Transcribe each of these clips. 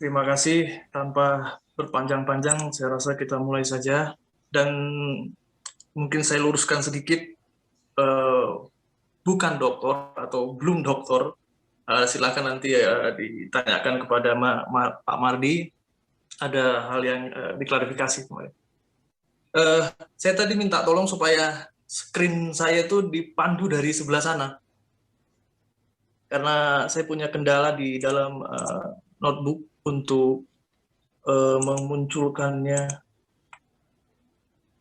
Terima kasih. Tanpa berpanjang-panjang, saya rasa kita mulai saja. Dan mungkin saya luruskan sedikit, eh, bukan dokter atau belum dokter. Silakan nanti ditanyakan kepada Pak Mardi. Ada hal yang diklarifikasi kemarin. Saya tadi minta tolong supaya screen saya itu dipandu dari sebelah sana. Karena saya punya kendala di dalam notebook untuk memunculkannya.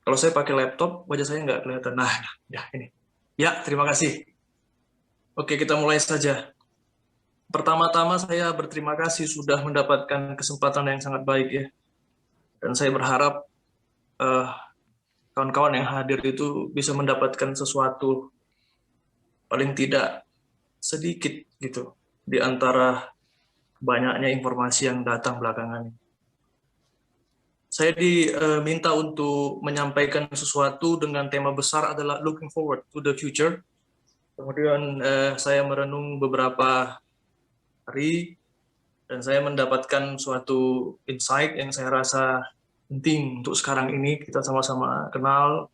Kalau saya pakai laptop, wajah saya nggak kelihatan. Nah, ya ini. Ya, terima kasih. Oke, kita mulai saja. Pertama-tama saya berterima kasih sudah mendapatkan kesempatan yang sangat baik ya. Dan saya berharap kawan-kawan yang hadir itu bisa mendapatkan sesuatu, paling tidak sedikit gitu, di antara banyaknya informasi yang datang belakangan ini. Saya diminta untuk menyampaikan sesuatu dengan tema besar adalah looking forward to the future. Kemudian saya merenung beberapa hari dan saya mendapatkan suatu insight yang saya rasa penting untuk sekarang ini kita sama-sama kenal.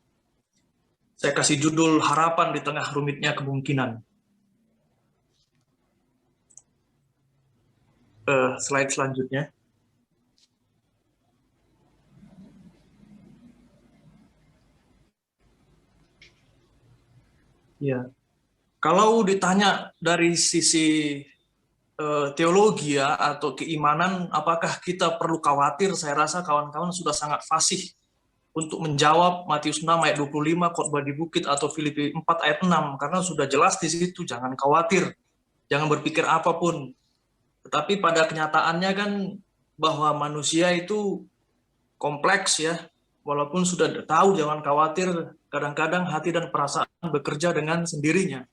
Saya kasih judul harapan di tengah rumitnya kemungkinan. Slide selanjutnya. Ya, kalau ditanya dari sisi teologi ya atau keimanan, apakah kita perlu khawatir? Saya rasa kawan-kawan sudah sangat fasih untuk menjawab Matius 6 ayat 25, khotbah di bukit, atau Filipi 4 ayat 6, karena sudah jelas di situ, jangan khawatir, jangan berpikir apapun. Tetapi pada kenyataannya kan bahwa manusia itu kompleks ya, walaupun sudah tahu jangan khawatir, kadang-kadang hati dan perasaan bekerja dengan sendirinya.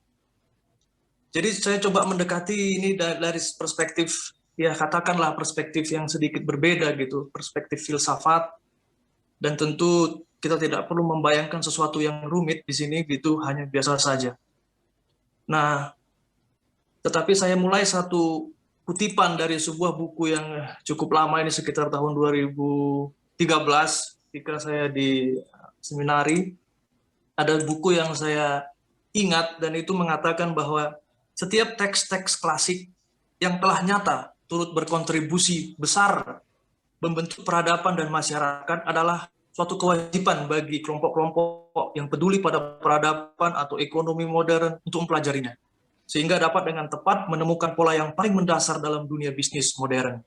Jadi saya coba mendekati ini dari perspektif, ya katakanlah perspektif yang sedikit berbeda gitu, perspektif filsafat, dan tentu kita tidak perlu membayangkan sesuatu yang rumit di sini gitu, hanya biasa saja. Nah, tetapi saya mulai satu kutipan dari sebuah buku yang cukup lama ini, sekitar tahun 2013 ketika saya di seminari. Ada buku yang saya ingat dan itu mengatakan bahwa setiap teks-teks klasik yang telah nyata turut berkontribusi besar membentuk peradaban dan masyarakat adalah suatu kewajiban bagi kelompok-kelompok yang peduli pada peradaban atau ekonomi modern untuk mempelajarinya, sehingga dapat dengan tepat menemukan pola yang paling mendasar dalam dunia bisnis modern.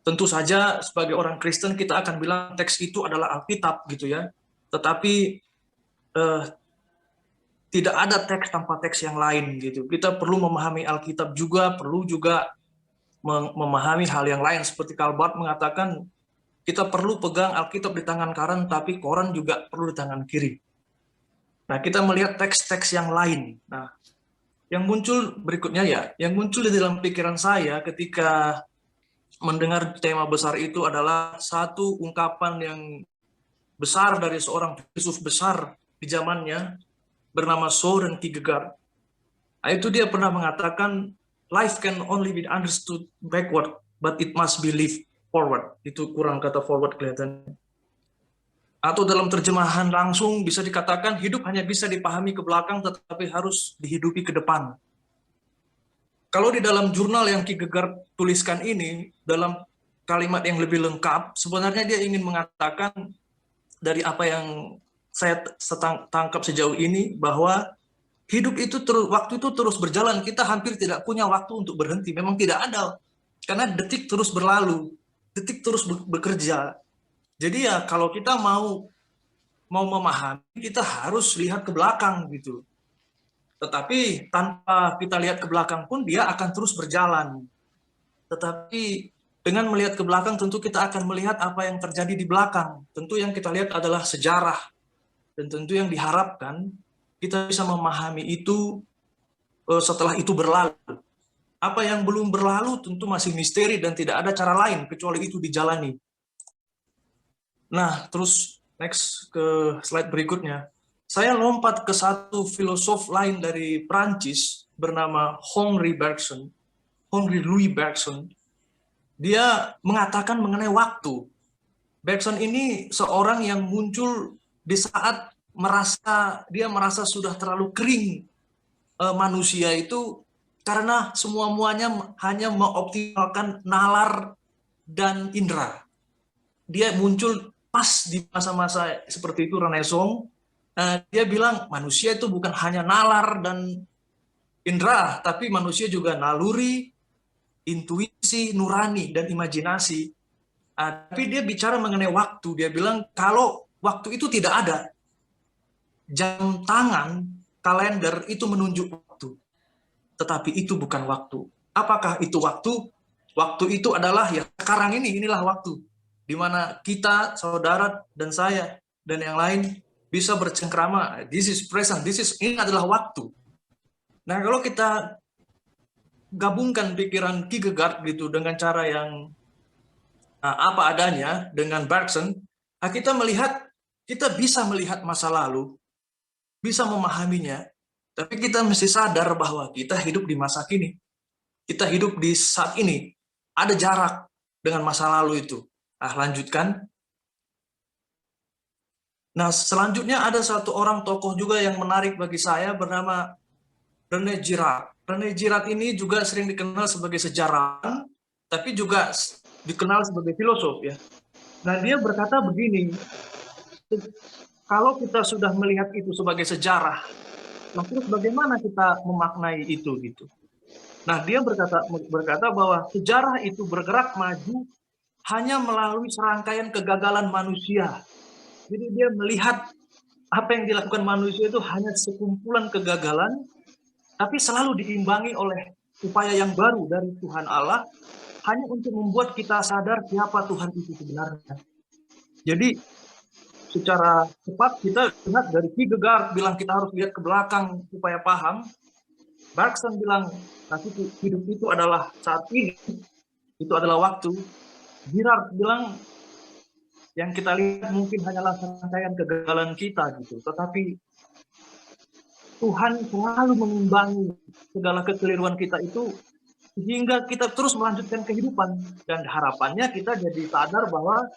Tentu saja sebagai orang Kristen kita akan bilang teks itu adalah Alkitab gitu ya, tetapi tidak ada teks tanpa teks yang lain gitu. Kita perlu memahami Alkitab juga, perlu juga memahami hal yang lain. Seperti Calvert mengatakan, kita perlu pegang Alkitab di tangan kanan, tapi koran juga perlu di tangan kiri. Nah, kita melihat teks-teks yang lain. Nah, yang muncul berikutnya ya, yang muncul di dalam pikiran saya ketika mendengar tema besar itu adalah satu ungkapan yang besar dari seorang filsuf besar di zamannya, bernama Søren Kierkegaard. Nah, itu dia pernah mengatakan, life can only be understood backward, but it must be lived forward. Itu kurang kata forward kelihatannya. Atau dalam terjemahan langsung bisa dikatakan, hidup hanya bisa dipahami ke belakang, tetapi harus dihidupi ke depan. Kalau di dalam jurnal yang Kierkegaard tuliskan ini, dalam kalimat yang lebih lengkap, sebenarnya dia ingin mengatakan, dari apa yang saya tangkap sejauh ini, bahwa hidup itu waktu itu terus berjalan, kita hampir tidak punya waktu untuk berhenti, memang tidak ada, karena detik terus berlalu, detik terus bekerja. Jadi ya kalau kita mau memahami, kita harus lihat ke belakang gitu. Tetapi tanpa kita lihat ke belakang pun dia akan terus berjalan. Tetapi dengan melihat ke belakang tentu kita akan melihat apa yang terjadi di belakang. Tentu yang kita lihat adalah sejarah. Dan tentu yang diharapkan kita bisa memahami itu setelah itu berlalu. Apa yang belum berlalu tentu masih misteri dan tidak ada cara lain kecuali itu dijalani. Nah, terus next ke slide berikutnya. Saya lompat ke satu filosof lain dari Prancis bernama Henri Bergson. Henri Louis Bergson. Dia mengatakan mengenai waktu. Bergson ini seorang yang muncul di saat dia merasa sudah terlalu kering manusia itu, karena semua-muanya hanya mengoptimalkan nalar dan indera. Dia muncul pas di masa-masa seperti itu, Renaissance. Dia bilang manusia itu bukan hanya nalar dan indera, tapi manusia juga naluri, intuisi, nurani, dan imajinasi. Tapi dia bicara mengenai waktu. Dia bilang kalau waktu itu tidak ada, jam tangan, kalender itu menunjuk waktu. Tetapi itu bukan waktu. Apakah itu waktu? Waktu itu adalah ya sekarang ini, inilah waktu. Di mana kita, saudara dan saya, dan yang lain bisa bercengkrama. This is present, ini adalah waktu. Nah, kalau kita gabungkan pikiran Kierkegaard gitu dengan cara yang apa adanya dengan Bergson, kita bisa melihat masa lalu, bisa memahaminya, tapi kita mesti sadar bahwa kita hidup di masa kini. Kita hidup di saat ini. Ada jarak dengan masa lalu itu. Lanjutkan. Nah, selanjutnya ada satu orang tokoh juga yang menarik bagi saya bernama René Girard. René Girard ini juga sering dikenal sebagai sejarawan, tapi juga dikenal sebagai filosof ya. Nah, dia berkata begini, kalau kita sudah melihat itu sebagai sejarah, nah terus bagaimana kita memaknai itu gitu. Nah, dia berkata bahwa sejarah itu bergerak maju hanya melalui serangkaian kegagalan manusia. Jadi dia melihat apa yang dilakukan manusia itu hanya sekumpulan kegagalan, tapi selalu diimbangi oleh upaya yang baru dari Tuhan Allah, hanya untuk membuat kita sadar siapa Tuhan itu sebenarnya. Jadi secara cepat kita lihat dari Kierkegaard bilang kita harus lihat ke belakang supaya paham. Bergson bilang hidup itu adalah saat ini, itu adalah waktu. Girard bilang yang kita lihat mungkin hanyalah serangkaian kegagalan kita gitu, tetapi Tuhan selalu mengimbangi segala kekeliruan kita itu sehingga kita terus melanjutkan kehidupan, dan harapannya kita jadi sadar bahwa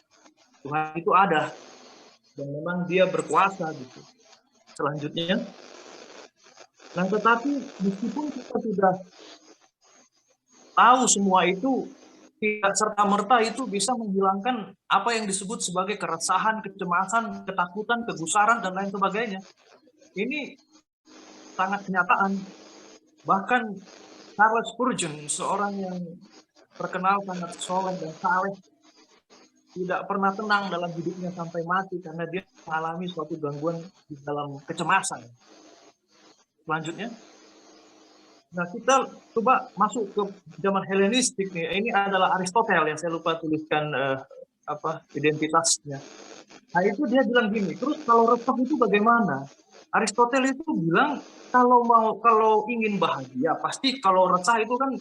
Tuhan itu ada dan memang dia berkuasa gitu. Selanjutnya, nah tetapi meskipun kita sudah tahu semua itu, tidak serta-merta itu bisa menghilangkan apa yang disebut sebagai keresahan, kecemasan, ketakutan, kegusaran, dan lain sebagainya. Ini sangat kenyataan. Bahkan Charles Spurgeon, seorang yang terkenal sangat soleh dan saleh, tidak pernah tenang dalam hidupnya sampai mati karena dia mengalami suatu gangguan di dalam kecemasan. Selanjutnya, nah kita coba masuk ke zaman Helenistik nih. Ini adalah Aristoteles yang saya lupa tuliskan identitasnya. Nah itu dia bilang gini, terus kalau resah itu bagaimana? Aristoteles itu bilang kalau ingin bahagia, pasti kalau resah itu kan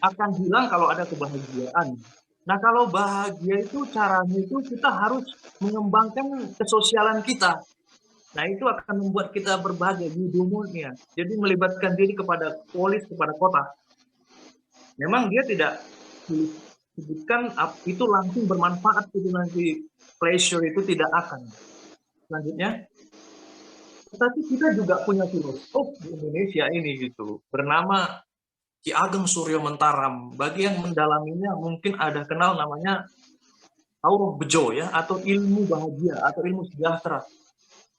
akan hilang kalau ada kebahagiaan. Nah kalau bahagia itu caranya itu kita harus mengembangkan kesosialan kita. Nah itu akan membuat kita berbahagia, eudaimonia. Jadi melibatkan diri kepada polis, kepada kota. Memang dia tidak sebutkan itu langsung bermanfaat, itu nanti pleasure itu tidak akan. Selanjutnya, tetapi kita juga punya filosof di Indonesia ini gitu, bernama Ki Ageng Suryo Mentaram. Bagi yang mendalaminya mungkin ada kenal namanya Auro Bejo ya, atau ilmu bahagia atau ilmu sejahtera.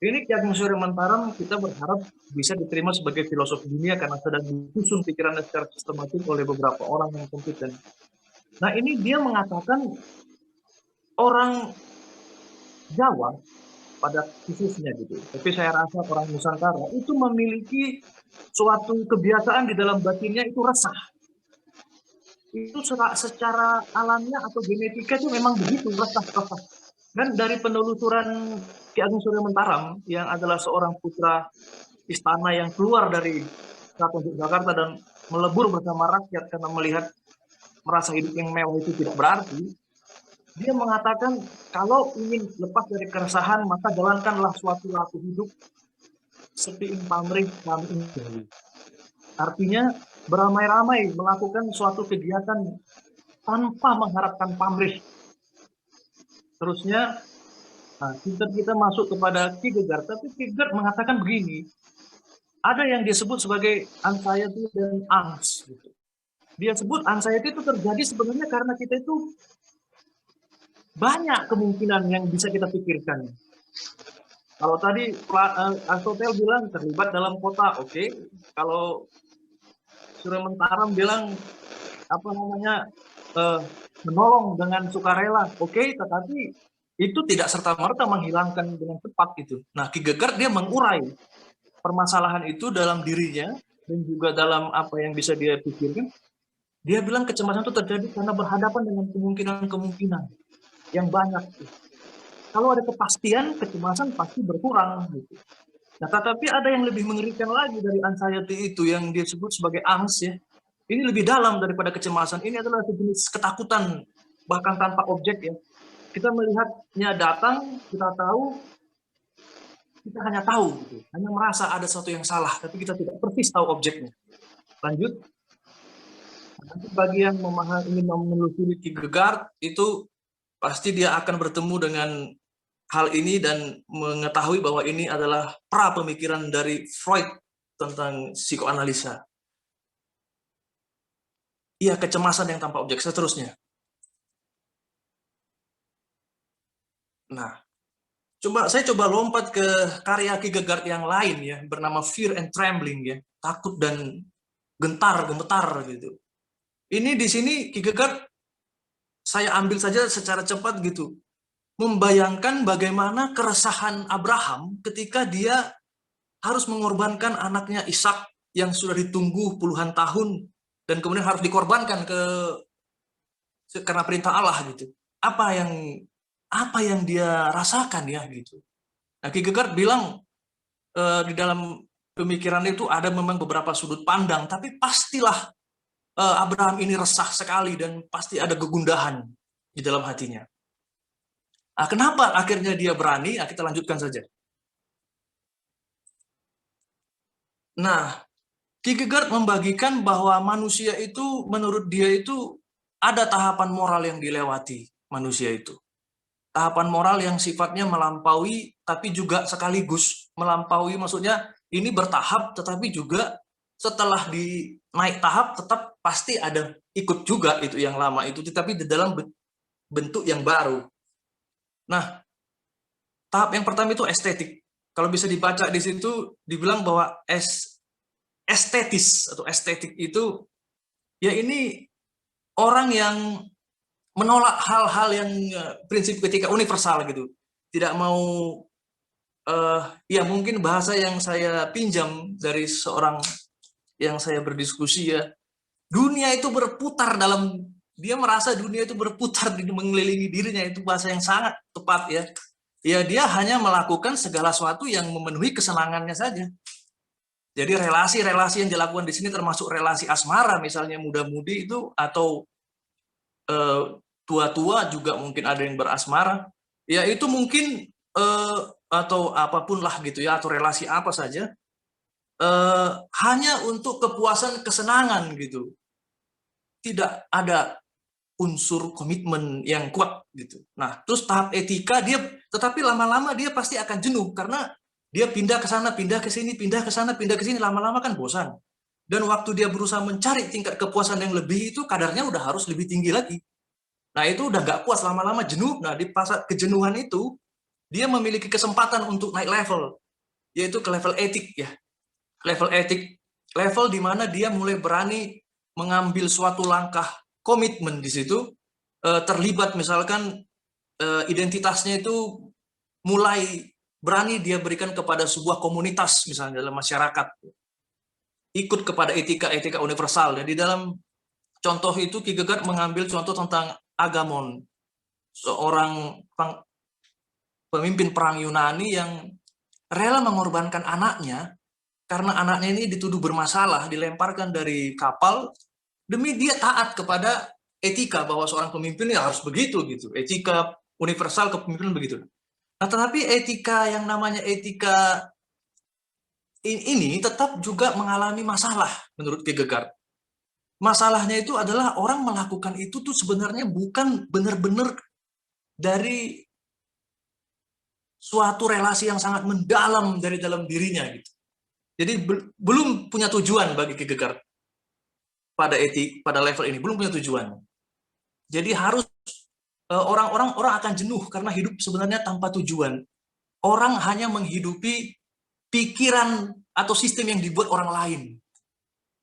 Ini Ki Ageng Suryo Mentaram kita berharap bisa diterima sebagai filosof dunia karena sedang disusun pikirannya secara sistematis oleh beberapa orang yang kompeten. Nah ini dia mengatakan orang Jawa pada khususnya gitu, tapi saya rasa orang Nusantara itu memiliki suatu kebiasaan di dalam batinnya itu resah. Itu secara alamiah atau genetika itu memang begitu, resah. Dan dari penelusuran Ki Ageng Suryo Mentaram yang adalah seorang putra istana yang keluar dari Keraton Jakarta dan melebur bersama rakyat karena melihat merasa hidup yang mewah itu tidak berarti, dia mengatakan kalau ingin lepas dari keresahan maka jalankanlah suatu laku hidup sepi pamrih kami ini. Artinya beramai-ramai melakukan suatu kegiatan tanpa mengharapkan pamrih. Terusnya, nah, kita masuk kepada Kierkegaard, tapi Kierkegaard mengatakan begini, ada yang dia sebut sebagai anxiety dan angst. Gitu. Dia sebut anxiety itu terjadi sebenarnya karena kita itu banyak kemungkinan yang bisa kita pikirkan. Kalau tadi Aristoteles bilang terlibat dalam kota, oke. Kalau Surya Mentaram bilang apa namanya menolong dengan sukarela, oke. Tetapi itu tidak serta-merta menghilangkan dengan cepat itu. Nah, Kierkegaard dia mengurai permasalahan itu dalam dirinya dan juga dalam apa yang bisa dia pikirkan. Dia bilang kecemasan itu terjadi karena berhadapan dengan kemungkinan-kemungkinan yang banyak. Kalau ada kepastian, kecemasan pasti berkurang. Gitu. Nah, tetapi ada yang lebih mengerikan lagi dari anxiety itu yang disebut sebagai angst ya. Ini lebih dalam daripada kecemasan. Ini adalah sejenis ketakutan bahkan tanpa objek ya. Kita melihatnya datang, kita tahu, kita hanya tahu, gitu. Hanya merasa ada sesuatu yang salah, tapi kita tidak persis tahu objeknya. Lanjut. Nanti bagi yang ingin menelusuri Kierkegaard itu pasti dia akan bertemu dengan hal ini dan mengetahui bahwa ini adalah pra pemikiran dari Freud tentang psikoanalisa. Iya, kecemasan yang tanpa objek. Seterusnya. Nah, saya coba lompat ke karya Kierkegaard yang lain ya, bernama Fear and Trembling ya, takut dan gentar, gemetar gitu. Ini di sini Kierkegaard saya ambil saja secara cepat gitu. Membayangkan bagaimana keresahan Abraham ketika dia harus mengorbankan anaknya Ishak yang sudah ditunggu puluhan tahun dan kemudian harus dikorbankan karena perintah Allah gitu. Apa yang dia rasakan ya gitu. Nah, Kierkegaard bilang di dalam pemikiran itu ada memang beberapa sudut pandang, tapi pastilah Abraham ini resah sekali dan pasti ada kegundahan di dalam hatinya. Nah, kenapa akhirnya dia berani? Nah, kita lanjutkan saja. Nah, Kierkegaard membagikan bahwa manusia itu, menurut dia itu, ada tahapan moral yang dilewati manusia itu. Tahapan moral yang sifatnya melampaui, tapi juga sekaligus melampaui, maksudnya ini bertahap, tetapi juga setelah naik tahap, tetap pasti ada ikut juga itu yang lama itu, tetapi di dalam bentuk yang baru. Nah, tahap yang pertama itu estetik. Kalau bisa dibaca di situ, dibilang bahwa estetis atau estetik itu ya ini orang yang menolak hal-hal yang prinsip etika universal gitu, tidak mau ya mungkin bahasa yang saya pinjam dari seorang yang saya berdiskusi ya, dunia itu berputar dia merasa dunia itu berputar mengelilingi dirinya, itu bahasa yang sangat tepat ya. Ya dia hanya melakukan segala sesuatu yang memenuhi kesenangannya saja. Jadi relasi-relasi yang dilakukan di sini termasuk relasi asmara misalnya muda-mudi itu, atau tua-tua juga mungkin ada yang berasmara. Ya itu mungkin atau apapun lah gitu ya, atau relasi apa saja, hanya untuk kepuasan kesenangan gitu. Tidak ada unsur komitmen yang kuat gitu. Nah, terus tahap etika tetapi lama-lama dia pasti akan jenuh karena dia pindah ke sana, pindah ke sini, pindah ke sana, pindah ke sini, lama-lama kan bosan. Dan waktu dia berusaha mencari tingkat kepuasan yang lebih itu kadarnya udah harus lebih tinggi lagi. Nah, itu udah nggak puas, lama-lama jenuh. Nah, di fase kejenuhan itu dia memiliki kesempatan untuk naik level, yaitu ke level etik ya. Level etik, level di mana dia mulai berani mengambil suatu langkah komitmen di situ, terlibat misalkan identitasnya itu mulai berani dia berikan kepada sebuah komunitas misalnya dalam masyarakat, ikut kepada etika-etika universal. Dan di dalam contoh itu Kierkegaard mengambil contoh tentang Agamon, seorang pemimpin perang Yunani yang rela mengorbankan anaknya karena anaknya ini dituduh bermasalah, dilemparkan dari kapal demi dia taat kepada etika bahwa seorang pemimpin ya harus begitu gitu, etika universal kepemimpinan begitu. Nah, tetapi etika yang namanya etika ini tetap juga mengalami masalah menurut Kierkegaard. masalahnya itu adalah orang melakukan itu tuh sebenarnya bukan benar-benar dari suatu relasi yang sangat mendalam dari dalam dirinya gitu. Jadi belum punya tujuan bagi Kierkegaard pada level ini, belum punya tujuan. Jadi harus orang akan jenuh karena hidup sebenarnya tanpa tujuan. Orang hanya menghidupi pikiran atau sistem yang dibuat orang lain.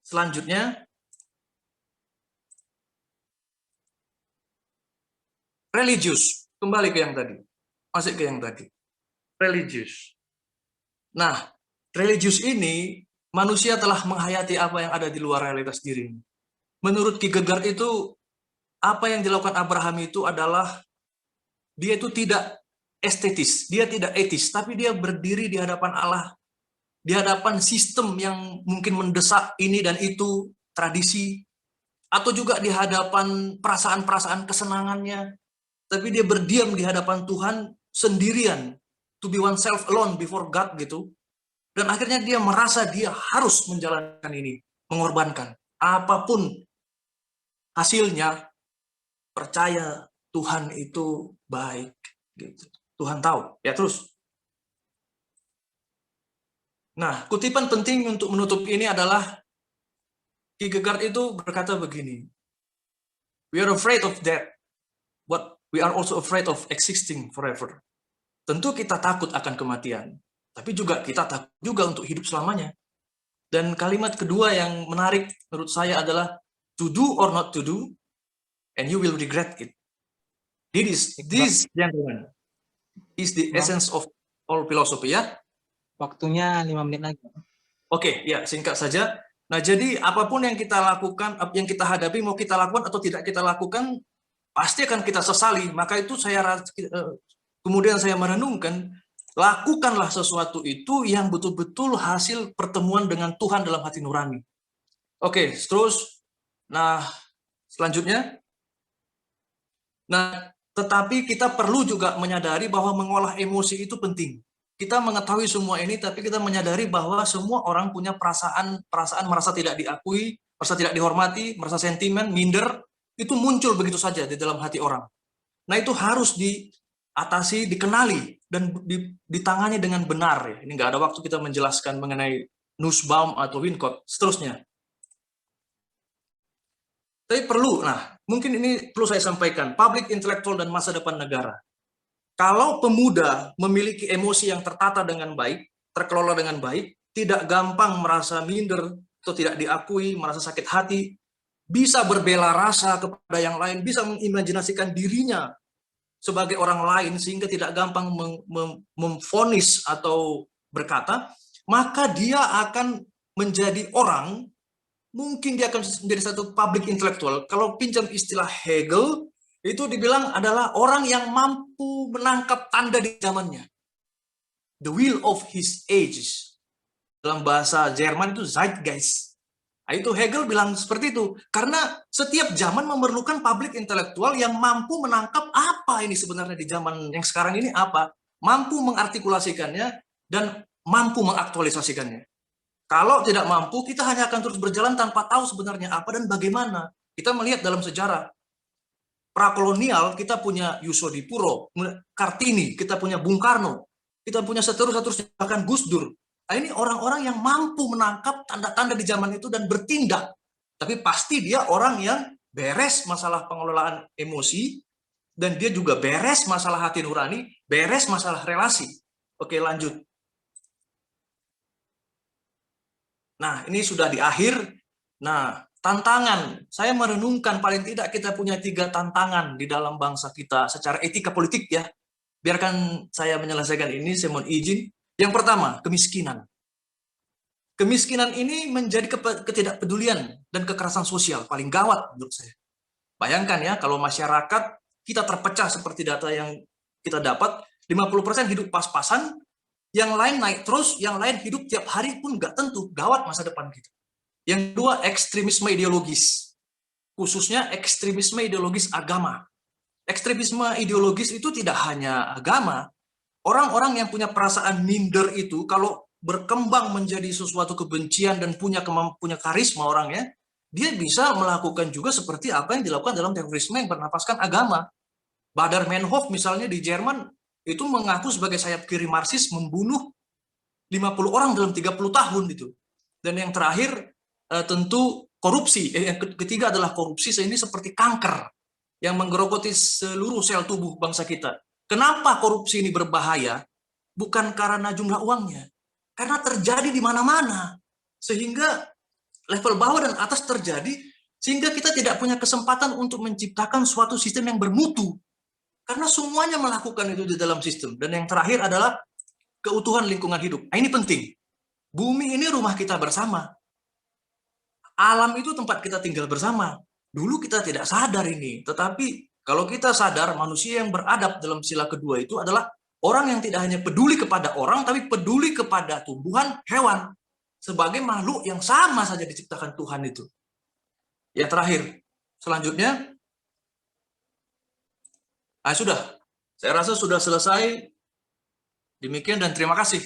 Selanjutnya, religius. Kembali ke yang tadi. Masih ke yang tadi. Religius. Nah, religius ini manusia telah menghayati apa yang ada di luar realitas diri. Menurut Kierkegaard itu, apa yang dilakukan Abraham itu adalah dia itu tidak estetis, dia tidak etis, tapi dia berdiri di hadapan Allah, di hadapan sistem yang mungkin mendesak ini dan itu, tradisi, atau juga di hadapan perasaan-perasaan kesenangannya, tapi dia berdiam di hadapan Tuhan sendirian, to be oneself alone before God gitu. Dan akhirnya dia merasa dia harus menjalankan ini, mengorbankan. Apapun hasilnya, percaya Tuhan itu baik. Gitu. Tuhan tahu. Ya terus. Nah, kutipan penting untuk menutup ini adalah Kierkegaard itu berkata begini, we are afraid of death, but we are also afraid of existing forever. Tentu kita takut akan kematian, tapi juga kita takut juga untuk hidup selamanya. Dan kalimat kedua yang menarik menurut saya adalah to do or not to do, and you will regret it. This gentleman is the essence of all philosophy, ya. Waktunya 5 menit lagi. Oke, ya singkat saja. Nah, jadi apapun yang kita lakukan, yang kita hadapi, mau kita lakukan atau tidak kita lakukan, pasti akan kita sesali. Maka itu kemudian saya merenungkan, lakukanlah sesuatu itu yang betul-betul hasil pertemuan dengan Tuhan dalam hati nurani. Oke, terus, nah selanjutnya, nah tetapi kita perlu juga menyadari bahwa mengolah emosi itu penting. Kita mengetahui semua ini, tapi kita menyadari bahwa semua orang punya perasaan merasa tidak diakui, merasa tidak dihormati, merasa sentimen, minder, itu muncul begitu saja di dalam hati orang. Nah itu harus diatasi, dikenali, dan ditangani dengan benar. Ini nggak ada waktu kita menjelaskan mengenai Nussbaum atau Winnicott, seterusnya. Tapi perlu, nah mungkin ini perlu saya sampaikan, public intellectual dan masa depan negara. Kalau pemuda memiliki emosi yang tertata dengan baik, terkelola dengan baik, tidak gampang merasa minder atau tidak diakui, merasa sakit hati, bisa berbela rasa kepada yang lain, bisa mengimajinasikan dirinya sebagai orang lain sehingga tidak gampang memvonis atau berkata, maka dia akan menjadi orang, mungkin dia akan menjadi satu public intellectual. Kalau pinjam istilah Hegel, itu dibilang adalah orang yang mampu menangkap tanda di zamannya. The will of his age. Dalam bahasa Jerman itu Zeitgeist. Nah, itu Hegel bilang seperti itu. Karena setiap zaman memerlukan public intelektual yang mampu menangkap apa ini sebenarnya di zaman yang sekarang ini apa. Mampu mengartikulasikannya dan mampu mengaktualisasikannya. Kalau tidak mampu, kita hanya akan terus berjalan tanpa tahu sebenarnya apa dan bagaimana. Kita melihat dalam sejarah prakolonial, kita punya Yusodipuro, Kartini, kita punya Bung Karno, kita punya seterusnya, bahkan Gus Dur. Nah, ini orang-orang yang mampu menangkap tanda-tanda di zaman itu dan bertindak. Tapi pasti dia orang yang beres masalah pengelolaan emosi, dan dia juga beres masalah hati nurani, beres masalah relasi. Oke, lanjut. Nah, ini sudah di akhir. Nah, tantangan, saya merenungkan paling tidak kita punya 3 tantangan di dalam bangsa kita secara etika politik ya. Biarkan saya menyelesaikan ini, saya mohon izin. Yang pertama, kemiskinan. Kemiskinan ini menjadi ketidakpedulian dan kekerasan sosial paling gawat menurut saya. Bayangkan ya, kalau masyarakat kita terpecah seperti data yang kita dapat, 50% hidup pas-pasan, yang lain naik terus, yang lain hidup tiap hari pun nggak tentu, gawat masa depan kita. Yang kedua, ekstremisme ideologis, khususnya ekstremisme ideologis agama. Ekstremisme ideologis itu tidak hanya agama, orang-orang yang punya perasaan minder itu kalau berkembang menjadi sesuatu kebencian dan punya karisma orangnya, dia bisa melakukan juga seperti apa yang dilakukan dalam terorisme yang bernafaskan agama. Baader-Meinhof misalnya di Jerman itu mengaku sebagai sayap kiri Marxis membunuh 50 orang dalam 30 tahun itu. Dan yang terakhir tentu korupsi. Yang ketiga adalah korupsi, ini seperti kanker yang menggerogoti seluruh sel tubuh bangsa kita. Kenapa korupsi ini berbahaya? Bukan karena jumlah uangnya, karena terjadi di mana-mana. Sehingga level bawah dan atas terjadi, sehingga kita tidak punya kesempatan untuk menciptakan suatu sistem yang bermutu. Karena semuanya melakukan itu di dalam sistem. Dan yang terakhir adalah keutuhan lingkungan hidup. Nah, ini penting. Bumi ini rumah kita bersama. Alam itu tempat kita tinggal bersama. Dulu kita tidak sadar ini. Tetapi kalau kita sadar, manusia yang beradab dalam sila kedua itu adalah orang yang tidak hanya peduli kepada orang, tapi peduli kepada tumbuhan, hewan. Sebagai makhluk yang sama saja diciptakan Tuhan itu. Yang terakhir, selanjutnya, sudah. Saya rasa sudah selesai. Demikian dan terima kasih.